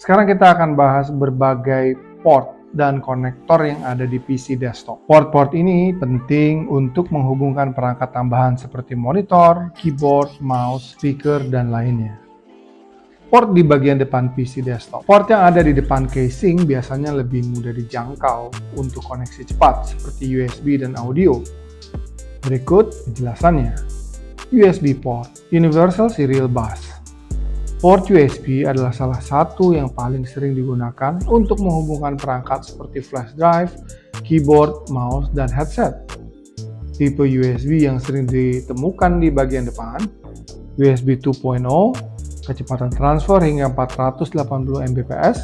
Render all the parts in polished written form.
Sekarang kita akan bahas berbagai port dan konektor yang ada di PC desktop. Port-port ini penting untuk menghubungkan perangkat tambahan seperti monitor, keyboard, mouse, speaker, dan lainnya. Port di bagian depan PC desktop. Port yang ada di depan casing biasanya lebih mudah dijangkau untuk koneksi cepat seperti USB dan audio. Berikut penjelasannya. USB port, Universal Serial Bus. Port USB adalah salah satu yang paling sering digunakan untuk menghubungkan perangkat seperti flash drive, keyboard, mouse, dan headset. Tipe USB yang sering ditemukan di bagian depan, USB 2.0, kecepatan transfer hingga 480 Mbps,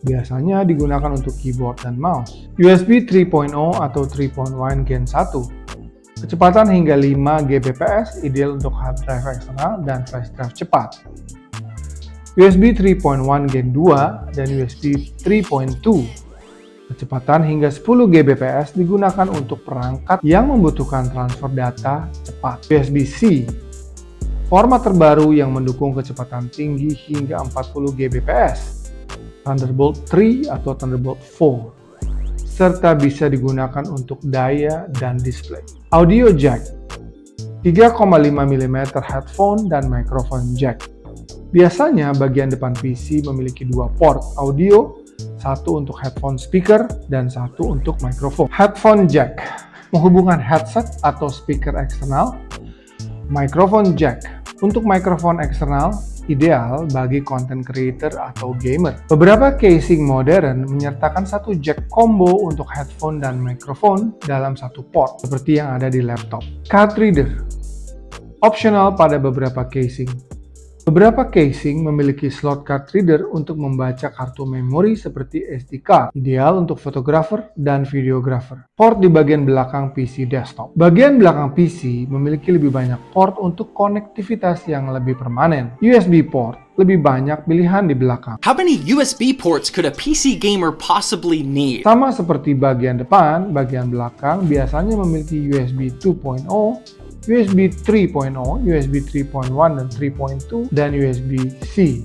biasanya digunakan untuk keyboard dan mouse. USB 3.0 atau 3.1 Gen 1, kecepatan hingga 5 Gbps, ideal untuk hard drive eksternal dan flash drive cepat. USB 3.1 Gen 2 dan USB 3.2. Kecepatan hingga 10 Gbps digunakan untuk perangkat yang membutuhkan transfer data cepat. USB-C, format terbaru yang mendukung kecepatan tinggi hingga 40 Gbps. Thunderbolt 3 atau Thunderbolt 4, serta bisa digunakan untuk daya dan display. Audio jack, 3,5 mm headphone dan microphone jack. Biasanya bagian depan PC memiliki dua port audio, satu untuk headphone speaker dan satu untuk mikrofon. Headphone jack, menghubungkan headset atau speaker eksternal. Microphone jack, untuk mikrofon eksternal, ideal bagi content creator atau gamer. Beberapa casing modern menyertakan satu jack combo untuk headphone dan mikrofon dalam satu port, seperti yang ada di laptop. Card reader, optional pada beberapa casing. Beberapa casing memiliki slot card reader untuk membaca kartu memori seperti SD card, ideal untuk fotografer dan videografer. Port di bagian belakang PC desktop. Bagian belakang PC memiliki lebih banyak port untuk konektivitas yang lebih permanen. USB port, lebih banyak pilihan di belakang. How many USB ports could a PC gamer possibly need? Sama seperti bagian depan, bagian belakang biasanya memiliki USB 2.0, USB 3.0, USB 3.1 dan 3.2, dan USB-C.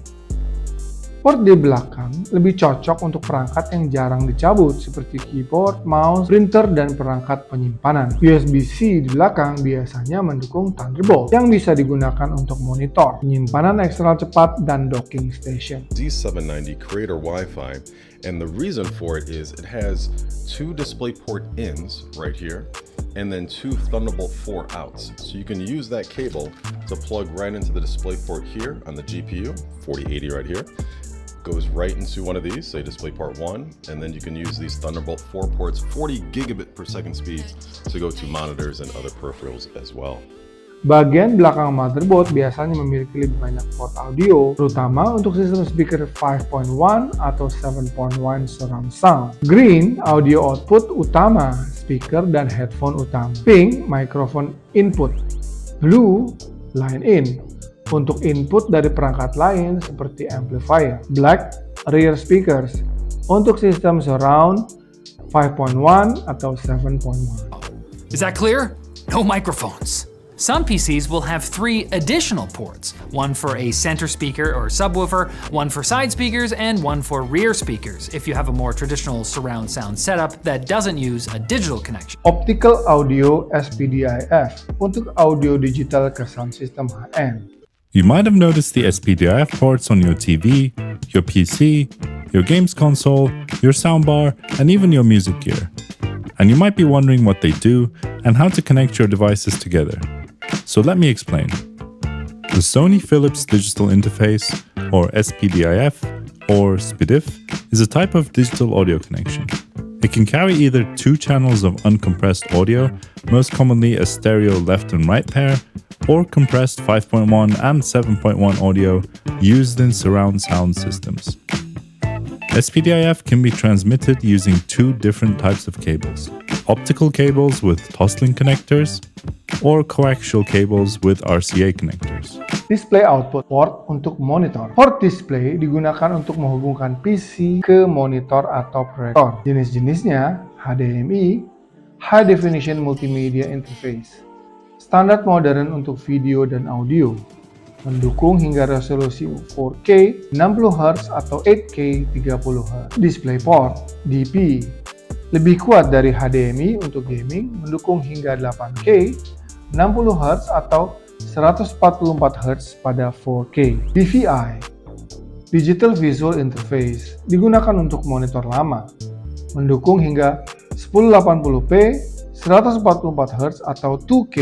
Port di belakang lebih cocok untuk perangkat yang jarang dicabut seperti keyboard, mouse, printer, dan perangkat penyimpanan. USB-C di belakang biasanya mendukung Thunderbolt yang bisa digunakan untuk monitor, penyimpanan eksternal cepat, dan docking station. Z790 Creator Wi-Fi, and the reason for it is it has two DisplayPort ins right here, and then two Thunderbolt 4 outs. So you can use that cable to plug right into the DisplayPort here on the GPU, 4080 right here. Goes right into one of these, say DisplayPort 1, and then you can use these Thunderbolt 4 ports, 40 gigabit per second speeds, to go to monitors and other peripherals as well. Bagian belakang motherboard biasanya memiliki lebih banyak port audio, terutama untuk sistem speaker 5.1 atau 7.1 surround sound. Green, audio output utama, speaker dan headphone utama. Pink, microphone input. Blue, line in, untuk input dari perangkat lain seperti amplifier. Black, rear speakers, untuk sistem surround 5.1 atau 7.1. Is that clear? No microphones. Some PCs will have 3 additional ports, one for a center speaker or subwoofer, one for side speakers, and one for rear speakers if you have a more traditional surround sound setup that doesn't use a digital connection. Optical audio SPDIF, untuk audio digital ke sound system high-end. You might have noticed the SPDIF ports on your TV, your PC, your games console, your soundbar, and even your music gear. And you might be wondering what they do and how to connect your devices together. So let me explain. The Sony Philips Digital Interface, or SPDIF, or SPDIF, is a type of digital audio connection. It can carry either 2 channels of uncompressed audio, most commonly a stereo left and right pair, or compressed 5.1 and 7.1 audio used in surround sound systems. SPDIF can be transmitted using 2 different types of cables: optical cables with Toslink connectors, or coaxial cables with RCA connectors. Display output port untuk monitor. Port display digunakan untuk menghubungkan PC ke monitor atau proyektor. Jenis-jenisnya HDMI, High Definition Multimedia Interface, standar modern untuk video dan audio, mendukung hingga resolusi 4K 60Hz atau 8K 30Hz. DisplayPort (DP) lebih kuat dari HDMI untuk gaming, mendukung hingga 8K 60Hz atau 144Hz pada 4K. DVI (Digital Visual Interface) digunakan untuk monitor lama, mendukung hingga 1080p 144Hz atau 2K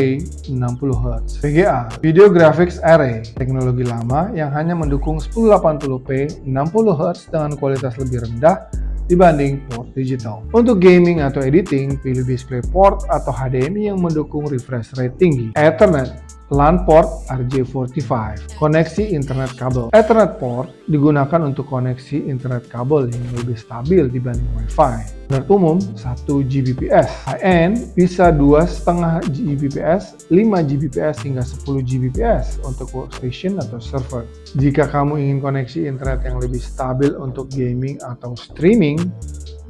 60Hz. VGA (Video Graphics Array), teknologi lama yang hanya mendukung 1080p 60Hz dengan kualitas lebih rendah dibanding port digital. Untuk gaming atau editing, pilih DisplayPort atau HDMI yang mendukung refresh rate tinggi. Ethernet LAN port RJ45, koneksi internet kabel. Ethernet port digunakan untuk koneksi internet kabel yang lebih stabil dibanding Wi-Fi. Standar umum 1 Gbps, high-end bisa 2,5 Gbps, 5 Gbps hingga 10 Gbps untuk workstation atau server. Jika kamu ingin koneksi internet yang lebih stabil untuk gaming atau streaming,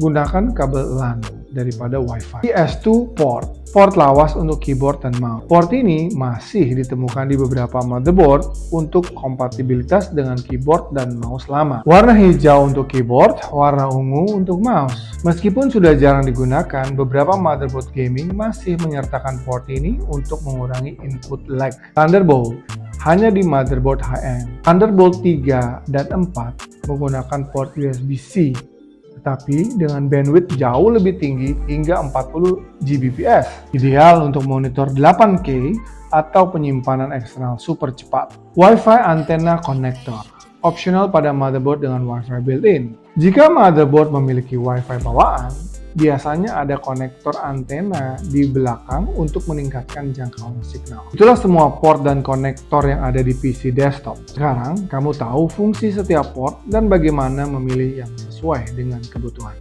gunakan kabel LAN daripada Wi-Fi. PS2 port lawas untuk keyboard dan mouse. Port ini masih ditemukan di beberapa motherboard untuk kompatibilitas dengan keyboard dan mouse lama. Warna hijau untuk keyboard, warna ungu untuk mouse. Meskipun sudah jarang digunakan, beberapa motherboard gaming masih menyertakan port ini untuk mengurangi input lag. Thunderbolt hanya di motherboard high-end. Thunderbolt 3 dan 4 menggunakan port USB-C, tetapi dengan bandwidth jauh lebih tinggi hingga 40 Gbps. Ideal untuk monitor 8K atau penyimpanan eksternal super cepat. Wi-Fi Antenna Connector, optional pada motherboard dengan Wi-Fi built-in. Jika motherboard memiliki Wi-Fi bawaan, biasanya ada konektor antena di belakang untuk meningkatkan jangkauan signal. Itulah semua port dan konektor yang ada di PC desktop. Sekarang, kamu tahu fungsi setiap port dan bagaimana memilih yang sesuai dengan kebutuhan.